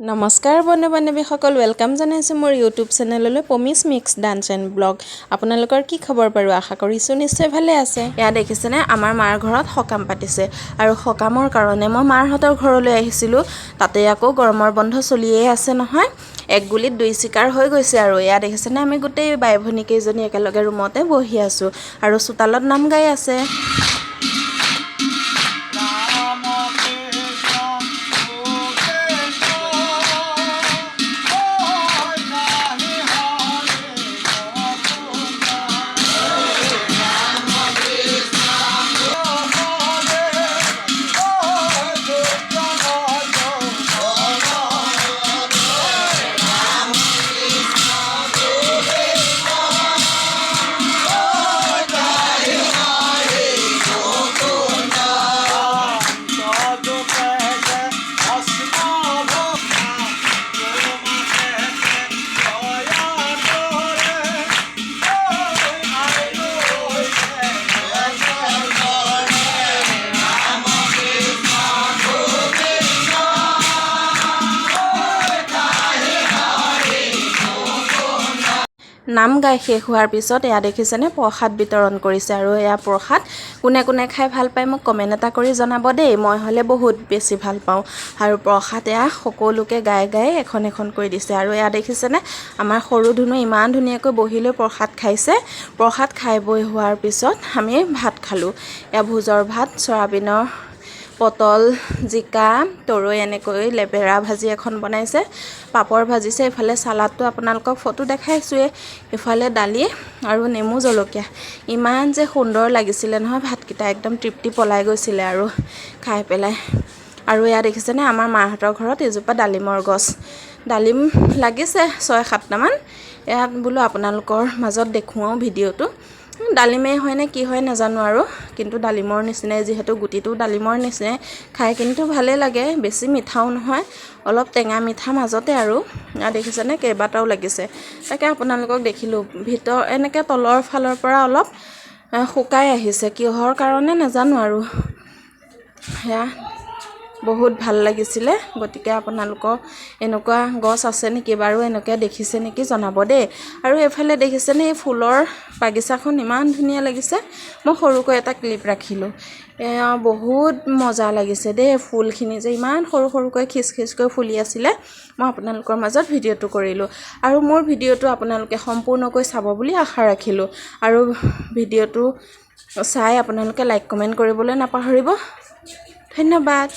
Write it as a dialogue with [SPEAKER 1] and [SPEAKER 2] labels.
[SPEAKER 1] নমস্কাৰ বন্ধু-বান্ধৱীসকল ওয়েলকাম জনাইছোঁ মোৰ ইউটিউব চেনেললৈ পমিছ মিক্স ডান্স এণ্ড ব্লগ। আপোনালোকৰ কি খবৰ বাৰু? আশা কৰিছোঁ নিশ্চয় ভালে আছে। এয়া দেখিছেনে আমাৰ মাৰ ঘৰত সকাম পাতিছে আৰু সকামৰ কাৰণে মই মাৰহঁতৰ ঘৰলৈ আহিছিলোঁ। তাতে আকৌ গৰমৰ বন্ধ চলিয়েই আছে নহয়, এক গুলিত দুই চিকাৰ হৈ গৈছে আৰু এয়া দেখিছেনে আমি গোটেই বাই ভনীকেইজনী একেলগে ৰুমতে বহি আছোঁ আৰু চোতালত নাম গাই আছে। নাম গাই শেষ হোৱাৰ পিছত এয়া দেখিছেনে প্ৰসাদ বিতৰণ কৰিছে আৰু এয়া প্ৰসাদ কোনে কোনে খাই ভাল পায় মোক কমেণ্ট এটা কৰি জনাব দেই। মই হ'লে বহুত বেছি ভাল পাওঁ আৰু প্ৰসাদ এয়া সকলোকে গাই গাই এখন এখন কৰি দিছে আৰু এয়া দেখিছেনে আমাৰ সৰু ধুনু ইমান ধুনীয়াকৈ বহি লৈ প্ৰসাদ খাইছে। প্ৰসাদ খাই বৈ হোৱাৰ পিছত আমি ভাত খালোঁ। এয়া ভোজৰ ভাত, চয়াবিনৰ পটল, জিকা, তৰৈ এনেকৈ লেবেৰা ভাজি এখন বনাইছে, পাপৰ ভাজিছে, এইফালে চালাডটো আপোনালোকক ফটো দেখাইছোৱে, ইফালে দালি আৰু নেমু জলকীয়া। ইমান যে সুন্দৰ লাগিছিলে নহয় ভাতকেইটা, একদম তৃপ্তি পলাই গৈছিলে আৰু খাই পেলাই। আৰু এয়া দেখিছেনে আমাৰ মাহঁতৰ ঘৰত এজোপা ডালিমৰ গছ, ডালিম লাগিছে 6-7টামান। ইয়াত বোলো আপোনালোকৰ মাজত দেখুৱাওঁ ভিডিঅ'টো। ডালিমেই হয়নে কি হয় নাজানো আৰু, কিন্তু ডালিমৰ নিচিনাই যিহেতু গুটিটো ডালিমৰ নিচিনাই, খাই কিন্তু ভালেই লাগে, বেছি মিঠাও নহয়, অলপ টেঙা মিঠা মাজতে আৰু। দেখিছেনে কেইবাটাও লাগিছে, তাকে আপোনালোকক দেখিলোঁ। এনেকৈ তলৰ ফালৰ পৰা অলপ শুকাই আহিছে, কিহৰ কাৰণে নাজানো আৰু। সেয়া বহুত ভাল লাগিছিলে, গতিকে আপোনালোকৰ এনেকুৱা গছ আছে নেকি বাৰু, এনেকৈ দেখিছে নেকি জনাব দেই। আৰু এইফালে দেখিছেনে এই ফুলৰ বাগিচাখন ইমান ধুনীয়া লাগিছে, মই সৰুকৈ এটা ক্লিপ ৰাখিলোঁ। এয়া বহুত মজা লাগিছে দেই, ফুলখিনি যে ইমান সৰু সৰুকৈ খিচখিচকৈ ফুলি আছিলে। মই আপোনালোকৰ মাজত ভিডিঅ'টো কৰিলোঁ আৰু মোৰ ভিডিঅ'টো আপোনালোকে সম্পূৰ্ণকৈ চাব বুলি আশা ৰাখিলোঁ আৰু ভিডিঅ'টো চাই আপোনালোকে লাইক কমেণ্ট কৰিবলৈ নাপাহৰিব। ধন্যবাদ।